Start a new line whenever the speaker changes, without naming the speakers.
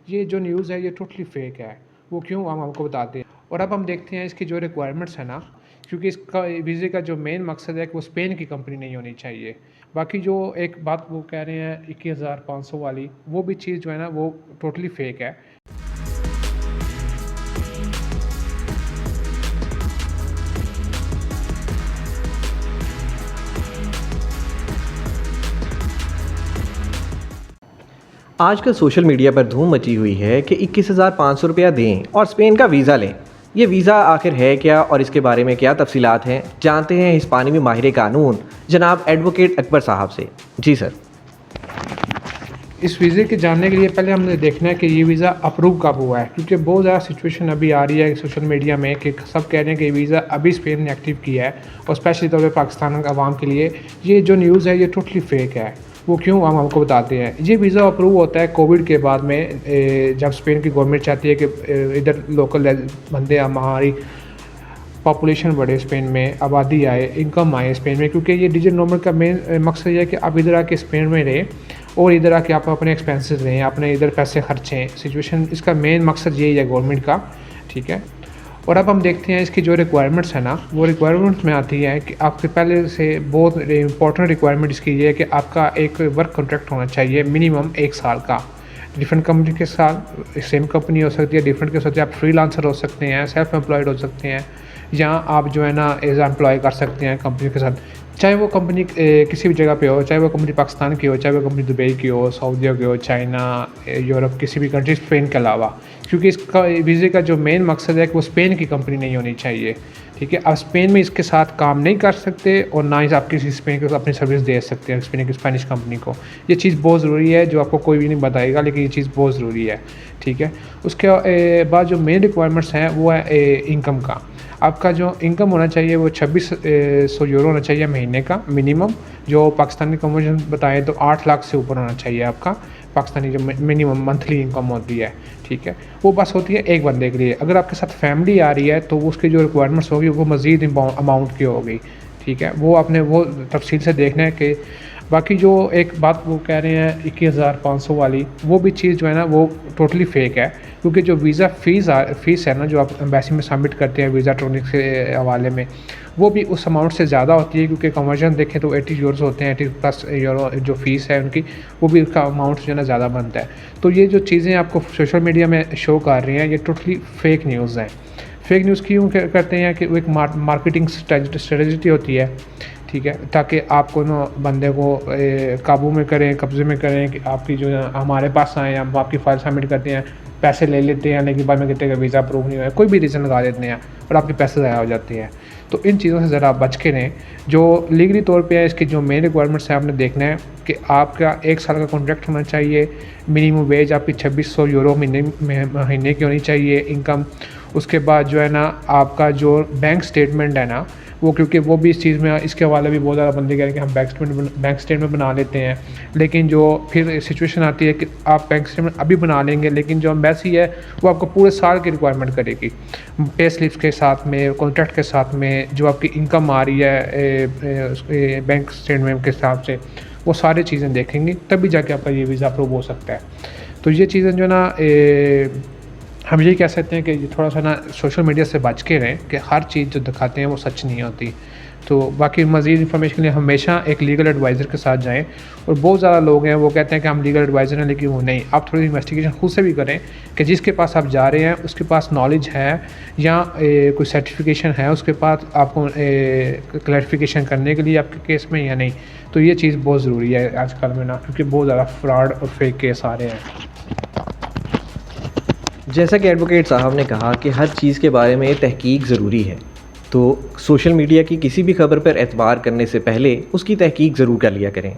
ये जो न्यूज़ है ये टोटली फेक है। वो क्यों हम आपको बताते हैं। और अब हम देखते हैं इसकी जो रिक्वायरमेंट्स है ना, क्योंकि इसका वीज़े का जो मेन मकसद है कि वो स्पेन की कंपनी नहीं होनी चाहिए। बाकी जो एक बात वो कह रहे हैं 21,500 वाली, वो भी चीज़ जो है ना वो टोटली फेक है।
आजकल सोशल मीडिया पर धूम मची हुई है कि 21,500 रुपया दें और स्पेन का वीज़ा लें। ये वीज़ा आखिर है क्या और इसके बारे में क्या तफसीलात हैं, जानते हैं हिस्पानिवी माहिर कानून जनाब एडवोकेट अकबर साहब से। जी सर।
इस वीज़े के जानने के लिए पहले हमने देखना है कि ये वीज़ा अप्रूव कब हुआ है, क्योंकि बहुत ज़्यादा सिचुएशन अभी आ रही है सोशल मीडिया में कि सब कह रहे हैं कि वीज़ा अभी स्पेन ने एक्टिव किया है, और स्पेशली तौर पर पाकिस्तान के अवाम के लिए ये जो न्यूज़ है ये टोटली फेक है। वो क्यों हम आपको बताते हैं। ये वीज़ा अप्रूव होता है कोविड के बाद में, जब स्पेन की गवर्नमेंट चाहती है कि इधर लोकल बंदे हमारी पॉपुलेशन बढ़े, स्पेन में आबादी आए, इनकम आए स्पेन में, क्योंकि ये डिजिटल नॉर्मल का मेन मकसद ये है कि आप इधर आके स्पेन में रहें और इधर आके आप अपने एक्सपेंसेस दें, अपने इधर पैसे खर्चें। सिचुएशन इसका मेन मकसद यही है गवर्नमेंट का, ठीक है। और अब हम देखते हैं इसकी जो रिक्वायरमेंट्स है ना, वो रिक्वायरमेंट्स में आती है कि आपके पहले से बहुत इंपॉर्टेंट रिक्वायरमेंट इसकी ये है कि आपका एक वर्क कॉन्ट्रैक्ट होना चाहिए मिनिमम 1 साल का। डिफरेंट कंपनी के साथ सेम कंपनी हो सकती है, डिफरेंट के साथ आप फ्रीलांसर हो सकते हैं, सेल्फ एम्प्लॉयड हो सकते हैं, या आप जो है ना एज एम्प्लॉय कर सकते हैं कंपनी के साथ। चाहे वो कंपनी किसी भी जगह पे हो, चाहे वो कंपनी पाकिस्तान की हो, चाहे वो कंपनी दुबई की हो, सऊदीया की हो, चाइना, यूरोप, किसी भी कंट्री स्पेन के अलावा, क्योंकि इसका वीज़े का जो मेन मकसद है कि वो स्पेन की कंपनी नहीं होनी चाहिए, ठीक है। आप स्पेन में इसके साथ काम नहीं कर सकते और ना ही आप किसी स्पेन को अपनी सर्विस दे सकते हैं स्पेन की स्पेनिश कंपनी को। ये चीज़ बहुत ज़रूरी है, जो आपको कोई भी नहीं बताएगा, लेकिन ये चीज़ बहुत ज़रूरी है, ठीक है। उसके बाद जो मेन रिक्वायरमेंट्स हैं वो है इनकम का। आपका जो इनकम होना चाहिए वो 2600 यूरो होना चाहिए महीने का मिनिमम, जो पाकिस्तानी कन्वर्जन बताएं तो 8 लाख से ऊपर होना चाहिए आपका पाकिस्तानी जो मिनिमम मंथली इनकम होती है, ठीक है। वो बस होती है एक बंदे के लिए। अगर आपके साथ फैमिली आ रही है तो उसकी जो रिक्वायरमेंट्स होगी वो मज़ीद अमाउंट की होगी, ठीक है। वो आपने वो तफसील से देखना है कि बाकी जो एक बात वो कह रहे हैं 21,500 वाली, वो भी चीज़ जो है ना वो टोटली फेक है, क्योंकि जो वीज़ा फ़ीस है ना जो आप एम्बेसी में सबमिट करते हैं वीज़ा ट्रॉनिक के हवाले में, वो भी उस अमाउंट से ज़्यादा होती है, क्योंकि कन्वर्जन देखें तो 80 यूरोज़ होते हैं, 80+ यूरो जो फ़ीस है उनकी, वो भी उसका अमाउंट जो है ना ज़्यादा बनता है। तो ये जो चीज़ें आपको सोशल मीडिया में शो कर रही हैं ये टोटली फेक न्यूज़ हैं। फेक न्यूज़ क्यों करते हैं कि वो एक मार्केटिंग स्ट्रेटजी होती है, ठीक है, ताकि आपको ना बंदे को काबू में करें, कब्ज़े में करें, कि आपकी जो हमारे पास आएँ, हम आपकी फ़ाइल सबमिट करते हैं, पैसे ले लेते हैं, लेकिन बाद में कहते हैं कि वीज़ा अप्रूव नहीं हुआ है, कोई भी रीज़न लगा देते हैं और आपके पैसे ज़ाया हो जाते हैं। तो इन चीज़ों से ज़रा बच के रहें। जो लीगली तौर पे है इसकी जो मेन रिक्वायरमेंट्स है आपने देखना है कि आपका 1 साल का कॉन्ट्रैक्ट होना चाहिए, मिनिमम वेज आपकी 2600 यूरो महीने की होनी चाहिए इनकम। उसके बाद जो है ना आपका जो बैंक स्टेटमेंट है ना वो, क्योंकि वो भी इस चीज़ में इसके हवाले भी बहुत ज़्यादा बंदे कह रहे हैं कि हम बैंक स्टेटमेंट बना लेते हैं, लेकिन जो फिर सिचुएशन आती है कि आप बैंक स्टेटमेंट अभी बना लेंगे, लेकिन जो एम्बेसी है वो आपको पूरे साल की रिक्वायरमेंट करेगी, पे स्लिप्स के साथ में, कॉन्ट्रैक्ट के साथ में, जो आपकी इनकम आ रही है बैंक स्टेटमेंट के हिसाब से, वो सारी चीज़ें देखेंगी, तभी जाके आपका ये वीज़ा अप्रूव हो सकता है। तो ये चीज़ें जो है ना हम यही कह सकते हैं कि थोड़ा सा ना सोशल मीडिया से बच के रहें, कि हर चीज़ जो दिखाते हैं वो सच नहीं होती। तो बाकी मज़ीद इन्फॉर्मेशन के लिए हमेशा एक लीगल एडवाइज़र के साथ जाएं। और बहुत ज़्यादा लोग हैं वो कहते हैं कि हम लीगल एडवाइज़र हैं, लेकिन वो नहीं। आप थोड़ी इन्वेस्टिगेशन खुद से भी करें कि जिसके पास आप जा रहे हैं उसके पास नॉलेज है या कोई सर्टिफिकेशन है उसके पास आपको क्लैरिफिकेशन करने के लिए आपके केस में या नहीं। तो ये चीज़ बहुत ज़रूरी है आजकल में ना, क्योंकि बहुत ज़्यादा फ्रॉड और फेक केस आ रहे हैं।
जैसा कि एडवोकेट साहब ने कहा कि हर चीज़ के बारे में तहकीक ज़रूरी है, तो सोशल मीडिया की किसी भी खबर पर एतबार करने से पहले उसकी तहकीक ज़रूर कर लिया करें।